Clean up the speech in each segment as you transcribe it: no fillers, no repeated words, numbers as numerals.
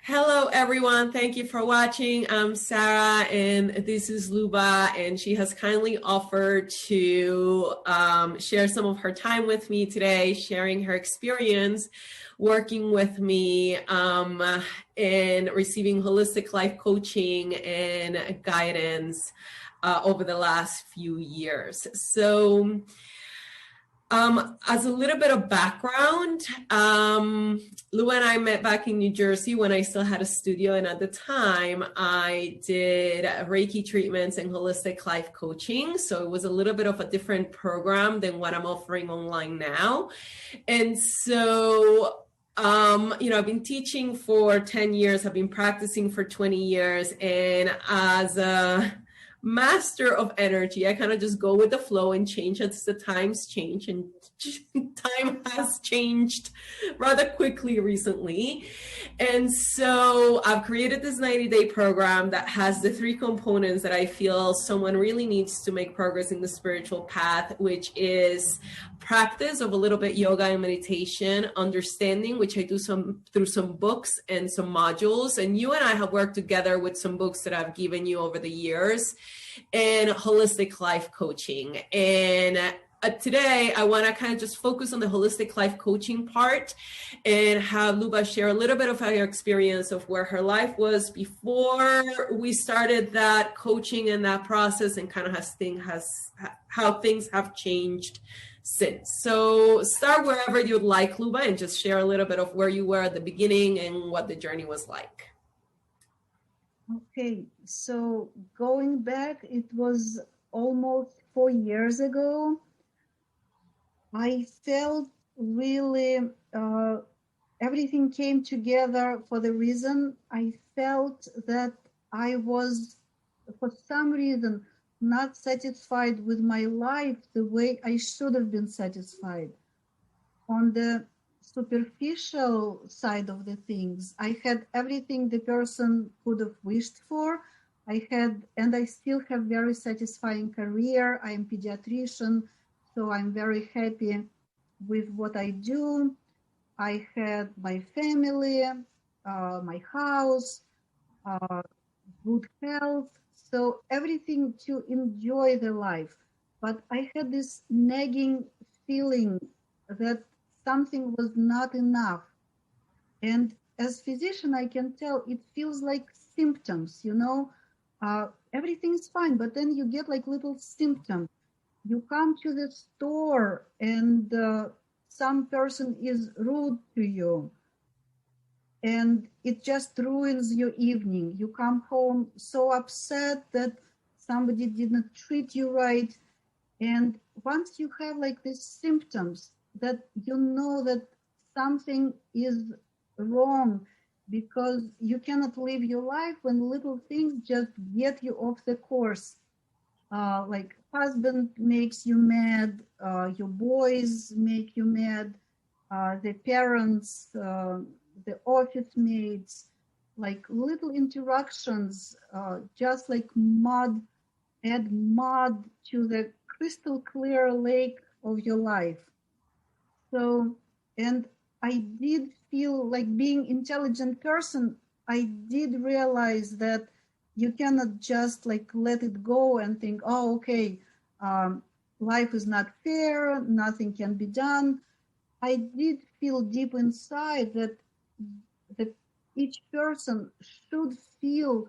Hello, everyone. Thank you for watching. I'm Sarah, and this is Luba, and she has kindly offered to share some of her time with me today, sharing her experience working with me in receiving holistic life coaching and guidance over the last few years. So, as a little bit of background, Lou and I met back in New Jersey when I still had a studio, and at the time I did Reiki treatments and holistic life coaching. So it was a little bit of a different program than what I'm offering online now. And so I've been teaching for 10 years, I've been practicing for 20 years, and as a master of energy, I kind of just go with the flow and change as the times change, and time has changed rather quickly recently. And so I've created this 90-day program that has the three components that I feel someone really needs to make progress in the spiritual path, which is practice of a little bit yoga and meditation, understanding, which I do through some books and some modules. And you and I have worked together with some books that I've given you over the years, and holistic life coaching. And today I want to kind of just focus on the holistic life coaching part and have Luba share a little bit of her experience of where her life was before we started that coaching and that process, and kind of how things have changed since. So start wherever you'd like, Luba, and just share a little bit of where you were at the beginning and what the journey was like. Okay, so going back, it was almost 4 years ago. I felt really everything came together for the reason I felt that I was, for some reason, not satisfied with my life the way I should have been satisfied. On the superficial side of the things, I had everything the person could have wished for. I had, and I still have, very satisfying career. I am pediatrician, so I'm very happy with what I do. I had my family, my house, good health, so everything to enjoy the life. But I had this nagging feeling that something was not enough. And as physician, I can tell it feels like symptoms, everything's fine, but then you get like little symptoms. You come to the store and some person is rude to you, and it just ruins your evening. You come home so upset that somebody didn't treat you right. And once you have like these symptoms, that you know that something is wrong, because you cannot live your life when little things just get you off the course. Like husband makes you mad, your boys make you mad, the parents, the office mates, like little interactions, just like mud, add mud to the crystal clear lake of your life. So, and I did feel like, being intelligent person, I did realize that you cannot just like let it go and think, oh, okay, life is not fair, nothing can be done. I did feel deep inside that each person should feel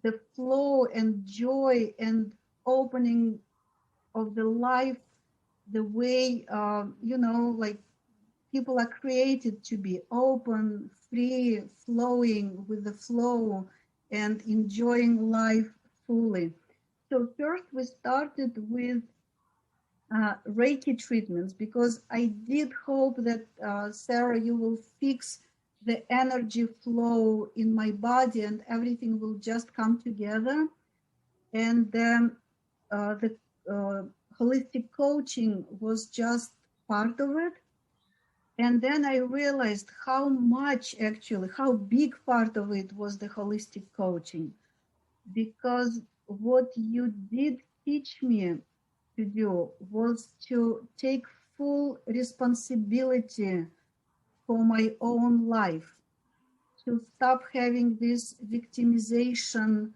the flow and joy and opening of the life the way, like people are created to be open, free, flowing with the flow and enjoying life fully. So first we started with Reiki treatments, because I did hope that, Sarah, you will fix the energy flow in my body and everything will just come together. And then the holistic coaching was just part of it. And then I realized how much, actually, how big part of it was the holistic coaching, because what you did teach me to do was to take full responsibility for my own life, to stop having this victimization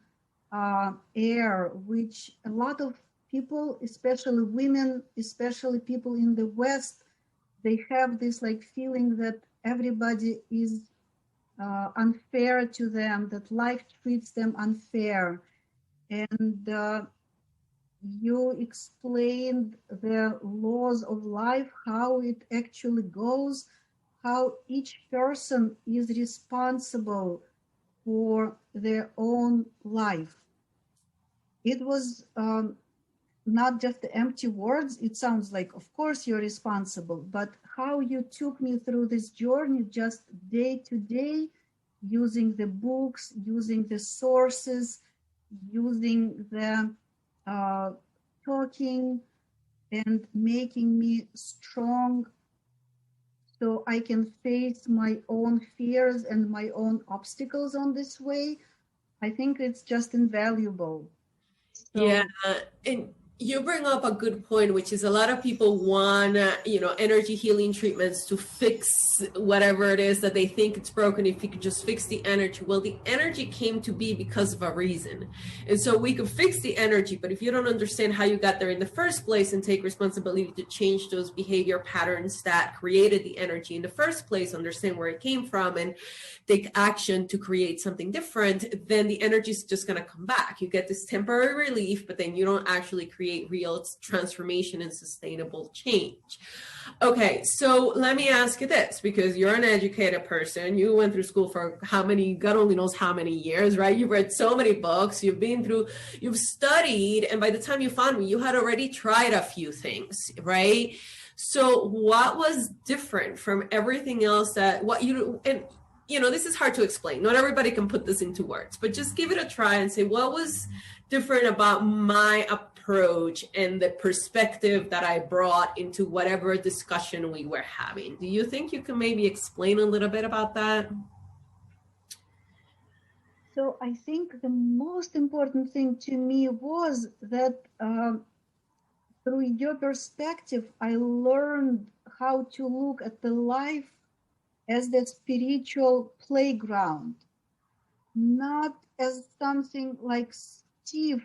air, which a lot of people, especially women, especially people in the West, they have this like feeling that everybody is unfair to them, that life treats them unfair. And you explained the laws of life, how it actually goes, how each person is responsible for their own life. It was not just the empty words. It sounds like, of course, you're responsible, but how you took me through this journey, just day to day, using the books, using the sources, using the talking, and making me strong so I can face my own fears and my own obstacles on this way. I think it's just invaluable. Yeah, So and you bring up a good point, which is a lot of people want, energy healing treatments to fix whatever it is that they think it's broken. If you could just fix the energy. Well, the energy came to be because of a reason. And so we could fix the energy, but if you don't understand how you got there in the first place and take responsibility to change those behavior patterns that created the energy in the first place, understand where it came from and take action to create something different, then the energy is just going to come back. You get this temporary relief, but then you don't actually create real transformation and sustainable change. Okay, so let me ask you this, because you're an educated person. You went through school for how many, God only knows how many years, right? You've read so many books, you've studied, and by the time you found me, you had already tried a few things, right? So what was different from everything else this is hard to explain. Not everybody can put this into words, but just give it a try and say, what was different about my approach and the perspective that I brought into whatever discussion we were having? Do you think you can maybe explain a little bit about that? So I think the most important thing to me was that through your perspective, I learned how to look at the life as the spiritual playground, not as something like stiff,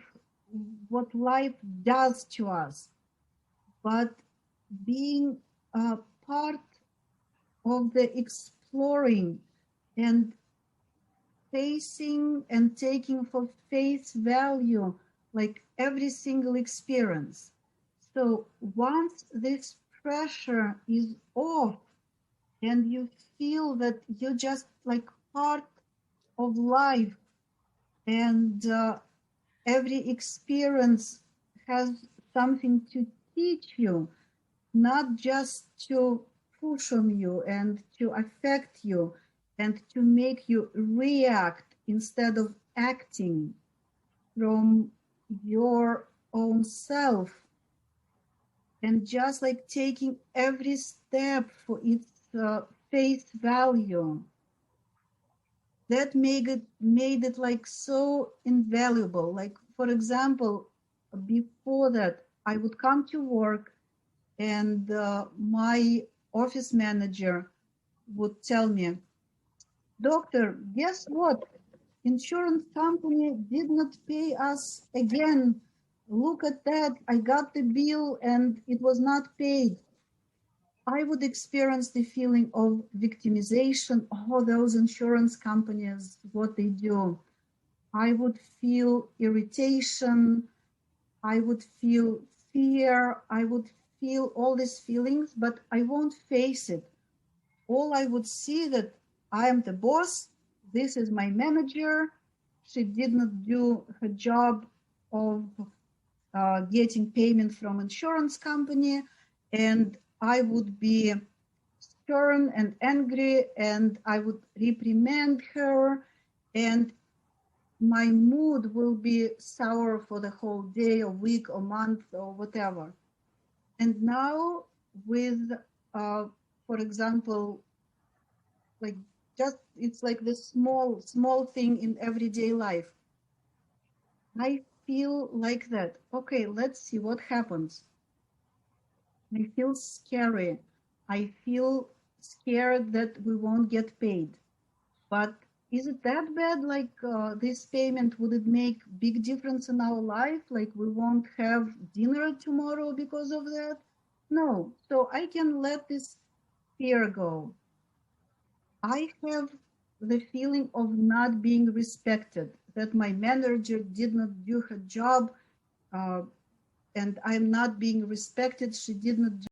what life does to us, but being a part of the exploring and facing and taking for face value like every single experience. So once this pressure is off and you feel that you're just like part of life, and every experience has something to teach you, not just to push on you and to affect you and to make you react instead of acting from your own self, and just like taking every step for its face value. That made it like so invaluable. Like, for example, before that, I would come to work and my office manager would tell me, "Doctor, guess what? Insurance company did not pay us again. Look at that. I got the bill and it was not paid." I would experience the feeling of victimization. Oh, those insurance companies, what they do. I would feel irritation. I would feel fear. I would feel all these feelings, but I won't face it. All I would see that I am the boss. This is my manager. She did not do her job of getting payment from insurance company, and I would be stern and angry, and I would reprimand her, and my mood will be sour for the whole day or week or month or whatever. And now with, for example, like just, it's like this small thing in everyday life. I feel like that. Okay, let's see what happens. I feel scary. I feel scared that we won't get paid. But is it that bad? Like this payment, would it make big difference in our life? Like we won't have dinner tomorrow because of that? No. So I can let this fear go. I have the feeling of not being respected, that my manager did not do her job, and I'm not being respected. She did not